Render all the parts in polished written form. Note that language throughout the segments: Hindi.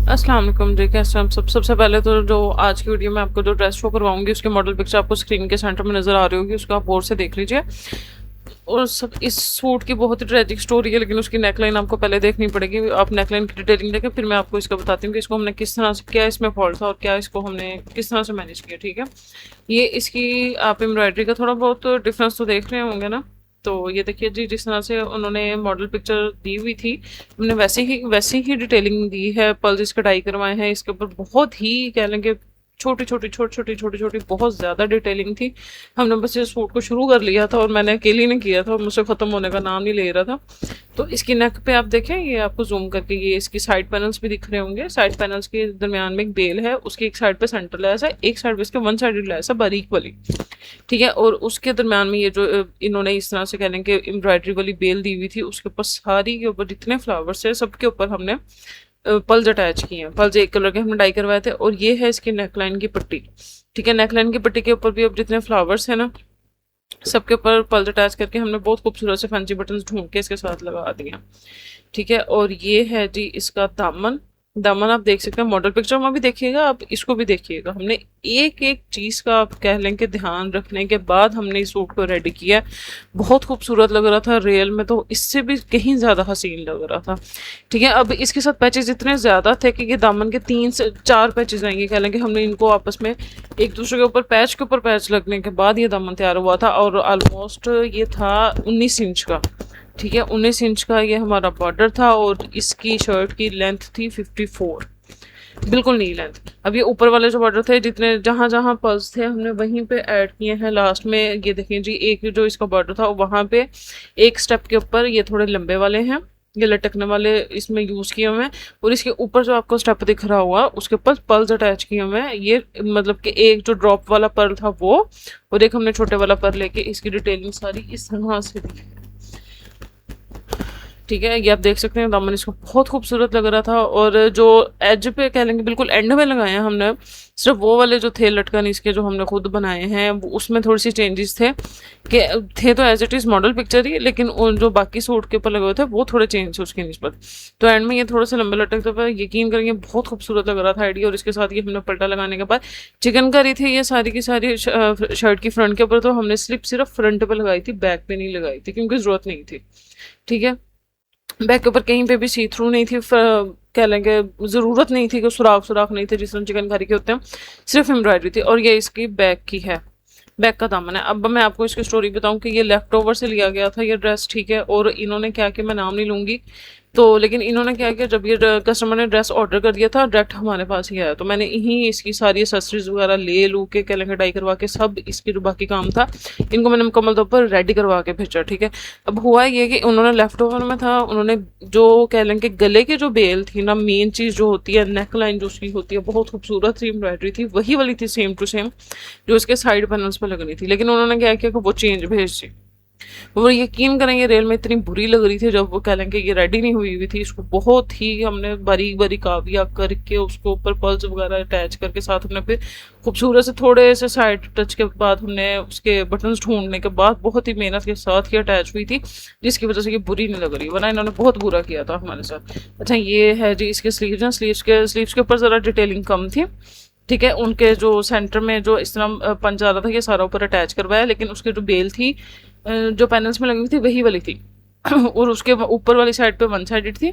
अस्सलाम वालेकुम जी, कैसे हैं हम सब। सबसे पहले तो जो आज की वीडियो में आपको जो ड्रेस शो करवाऊंगी उसकी मॉडल पिक्चर आपको स्क्रीन के सेंटर में नज़र आ रही होगी, उसको आप और से देख लीजिए। और सब इस सूट की बहुत ही ट्रेजिक स्टोरी है, लेकिन उसकी नेकलाइन आपको पहले देखनी पड़ेगी। आप नेकलाइन की डिटेलिंग देखें, फिर मैं आपको इसका बताती हूँ कि इसको हमने किस तरह से, क्या इसमें फॉल्ट था और क्या इसको हमने किस तरह से मैनेज किया। ठीक है, ये इसकी आप एम्ब्रॉयडरी का थोड़ा बहुत डिफरेंस तो देख रहे होंगे ना। तो ये देखिए जी, जिस तरह से उन्होंने मॉडल पिक्चर दी हुई थी, हमने वैसे ही डिटेलिंग दी है। पल्स कटाई करवाए हैं इसके ऊपर, बहुत ही कह लें कि छोटी छोटी बहुत ज़्यादा डिटेलिंग थी। हमने बस ये सूट को शुरू कर लिया था और मैंने अकेली ने किया था और मुझसे ख़त्म होने का नाम नहीं ले रहा था। तो इसकी नेक पे आप देखें, ये आपको जूम करके ये इसकी साइड पैनल्स भी दिख रहे होंगे। साइड पैनल्स के दरमियान में एक बेल है, उसकी एक साइड पे सेंटर लेस है, एक साइड पे इसके वन साइडेड लेस है बारीक वाली। ठीक है, और उसके दरमियान में ये जो इन्होंने इस तरह से कह लें कि एम्ब्रॉयडरी वाली बेल दी हुई थी, उसके ऊपर सारी के ऊपर जितने फ्लावर्स है सबके ऊपर हमने पल्स अटैच किए हैं। पल्स एक कलर के हमने डाई करवाए थे। और ये है इसकी नेकलाइन की पट्टी। ठीक है, नेकलाइन की पट्टी के ऊपर भी अब जितने फ्लावर्स हैं ना, सबके ऊपर पल्स अटैच करके हमने बहुत खूबसूरत से फैंसी बटन ढूंढ के इसके साथ लगा दिया। ठीक है, और ये है जी इसका दामन। दामन आप देख सकते हैं, मॉडल पिक्चर में भी देखिएगा, आप इसको भी देखिएगा। हमने एक एक चीज़ का आप कह लें कि ध्यान रखने के बाद हमने इस सूट को रेडी किया। बहुत खूबसूरत लग रहा था, रियल में तो इससे भी कहीं ज़्यादा हसीन लग रहा था। ठीक है, अब इसके साथ पैचेस इतने ज़्यादा थे कि ये दामन के 3 से 4 पैचेस आएंगे, कह लें कि हमने इनको आपस में एक दूसरे के ऊपर पैच लगने के बाद ये दामन तैयार हुआ था। और ऑलमोस्ट ये था 19 इंच का। ठीक है, 19 इंच का ये हमारा बॉर्डर था और इसकी शर्ट की लेंथ थी 54, बिल्कुल नहीं लेंथ। अब ये ऊपर वाले जो बॉर्डर थे, जितने जहाँ जहाँ पर्स थे हमने वहीं पे ऐड किए हैं लास्ट में। ये देखें जी, एक जो इसका बॉर्डर था वहाँ पे एक स्टेप के ऊपर ये थोड़े लंबे वाले हैं, ये लटकने वाले इसमें यूज़ किए हुए हैं। और इसके ऊपर जो आपको स्टेप दिख रहा हुआ उसके ऊपर पर्ल्स अटैच किए हुए हैं। ये मतलब कि एक जो ड्रॉप वाला पर्ल था वो, और एक हमने छोटे वाला पर्ल लेके इसकी डिटेलिंग सारी इस तरह से दी। ठीक है, ये आप देख सकते हैं दामन इसको बहुत खूबसूरत लग रहा था। और जो एज पे कह लेंगे बिल्कुल एंड में लगाए हैं हमने, सिर्फ वो वाले जो थे लटकन इसके जो हमने खुद बनाए हैं, उसमें थोड़ी सी चेंजेस थे कि थे तो as it is model picture ही, लेकिन उन जो बाकी सूट के ऊपर लगे हुए थे वो थोड़े चेंज थे उसकी निस्बत। तो एंड में ये थोड़े से लंबे लटकते हुए यकीन करेंगे बहुत खूबसूरत लग रहा था आइडिया। और इसके साथ ये हमने पल्टा लगाने के बाद चिकनकारी थी ये सारी की सारी शर्ट की फ्रंट के ऊपर, तो हमने स्लिप सिर्फ फ्रंट पे लगाई थी, बैक पे नहीं लगाई थी क्योंकि ज़रूरत नहीं थी। ठीक है, बैक के ऊपर कहीं पे भी सी थ्रू नहीं थी, कह लेंगे ज़रूरत नहीं थी कि सुराख सुराख नहीं थे जिस तरह चिकनकारी के होते हैं, सिर्फ एम्ब्रॉयडरी थी। और ये इसकी बैक की है, बैक का दामन है। अब मैं आपको इसकी स्टोरी बताऊं कि ये लेफ्ट ओवर से लिया गया था ये ड्रेस। ठीक है, और इन्होंने क्या किया, मैं नाम नहीं लूँगी तो, लेकिन इन्होंने क्या किया, जब ये कस्टमर ने ड्रेस ऑर्डर कर दिया था डायरेक्ट हमारे पास ही आया, तो मैंने यहीं इसकी सारी एसेसरीज वगैरह ले लू के कह लेंगे कटाई करवा के सब इसकी जो बाकी काम था इनको मैंने मुकम्मल तौर पर रेडी करवा के भेजा। ठीक है, अब हुआ ये कि उन्होंने लेफ्ट ओवर में था, उन्होंने जो कह लेंगे गले की जो बेल थी ना, मेन चीज़ जो होती है नेक लाइन जो उसकी होती है, बहुत खूबसूरत सी एम्ब्रॉयडरी थी, वही वाली थी सेम टू सेम जो इसके साइड पैनल्स पर लगनी थी। लेकिन उन्होंने क्या किया कि वो चेंज भेज दी। वो यकीन करेंगे रेल में इतनी बुरी लग रही थी जब वो कह लेंगे ये रेडी नहीं हुई हुई थी। इसको बहुत ही हमने बारीक बारीक काविया करके उसको ऊपर पल्स वगैरह अटैच करके साथ हमने फिर खूबसूरत से थोड़े से साइड टच के बाद हमने उसके बटन्स ढूंढने के बाद बहुत ही मेहनत के साथ ही अटैच हुई थी, जिसकी वजह से ये बुरी नहीं लग रही, वरना इन्होंने बहुत बुरा किया था हमारे साथ। अच्छा, ये है जी इसके स्लीव्स हैं। स्लीव्स के ऊपर ज़रा डिटेलिंग कम थी। ठीक है, उनके जो सेंटर में जो इस तरह पंच आ रहा था ये सारा ऊपर अटैच करवाया, लेकिन उसकी जो बेल थी जो पैनल्स में लगी हुई थी वही वाली थी। और उसके ऊपर वाली साइड पे वन साइडेड थी,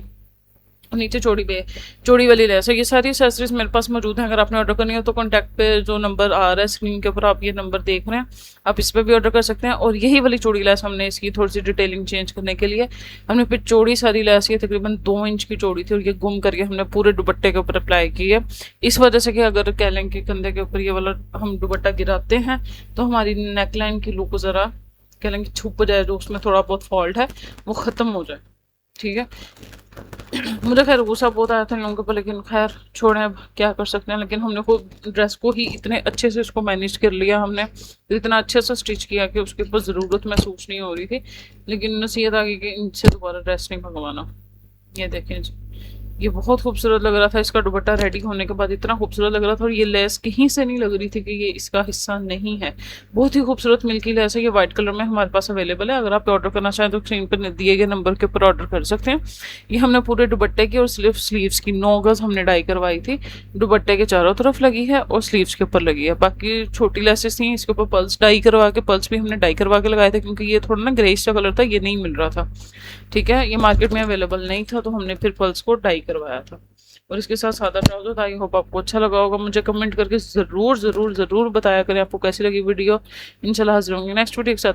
नीचे चौड़ी वाली लेस है। ये सारी एक्सेसरीज मेरे पास मौजूद हैं, अगर आपने ऑर्डर करनी हो तो कॉन्टैक्ट पे जो नंबर आ रहा है स्क्रीन के ऊपर, आप ये नंबर देख रहे हैं, आप इस पर भी ऑर्डर कर सकते हैं। और यही वाली चौड़ी लेस हमने इसकी थोड़ी सी डिटेलिंग चेंज करने के लिए हमने फिर चौड़ी सारी लेस, ये तकरीबन 2 इंच की चौड़ी थी, और ये गुम करके हमने पूरे दुपट्टे के ऊपर अप्लाई की है। इस वजह से कि अगर कह लें कि कंधे के ऊपर ये वाला हम दुपट्टा गिराते हैं तो हमारी नेकलाइन की लुक ज़रा कह लेंगे छुप जाए, जो उसमें थोड़ा बहुत फॉल्ट है वो ख़त्म हो जाए। ठीक है, मुझे खैर गुस्सा बहुत आया था इन लोगों के ऊपर, लेकिन खैर छोड़ें, अब क्या कर सकते हैं। लेकिन हमने खुद ड्रेस को ही इतने अच्छे से उसको मैनेज कर लिया, हमने इतना अच्छे से स्टिच किया कि उसके ऊपर ज़रूरत महसूस नहीं हो रही थी। लेकिन नसीहत आ गई कि इनसे दोबारा ड्रेस नहीं मंगवाना। ये देखें जी, ये बहुत खूबसूरत लग रहा था, इसका दुपट्टा रेडी होने के बाद इतना खूबसूरत लग रहा था, और ये लेस कहीं से नहीं लग रही थी कि ये इसका हिस्सा नहीं है। बहुत ही खूबसूरत मिल्की लेस है, ये वाइट कलर में हमारे पास अवेलेबल है। अगर आप ऑर्डर करना चाहें तो स्क्रीन पर दिए गए नंबर के ऊपर ऑर्डर कर सकते हैं। ये हमने पूरे दुपट्टे की और सिर्फ स्लीव्स की 9 गज हमने डाई करवाई थी। दुपट्टे के चारों तरफ लगी है और स्लीव्स के ऊपर लगी है। बाकी छोटी लेसेस थी, इसके ऊपर पल्स डाई करवा के, पल्स भी हमने डाई करवा के लगाए थे, क्योंकि ये थोड़ा ना ग्रेइश का कलर था, ये नहीं मिल रहा था। ठीक है, ये मार्केट में अवेलेबल नहीं था, तो हमने फिर पल्स को डाई करवाया था। और इसके साथ सादा ट्राउजर था। आई होप आपको अच्छा लगा होगा। मुझे कमेंट करके ज़रूर ज़रूर ज़रूर बताया करें आपको कैसी लगी वीडियो। इंशाल्लाह हाजिर होंगे नेक्स्ट वीडियो के साथ।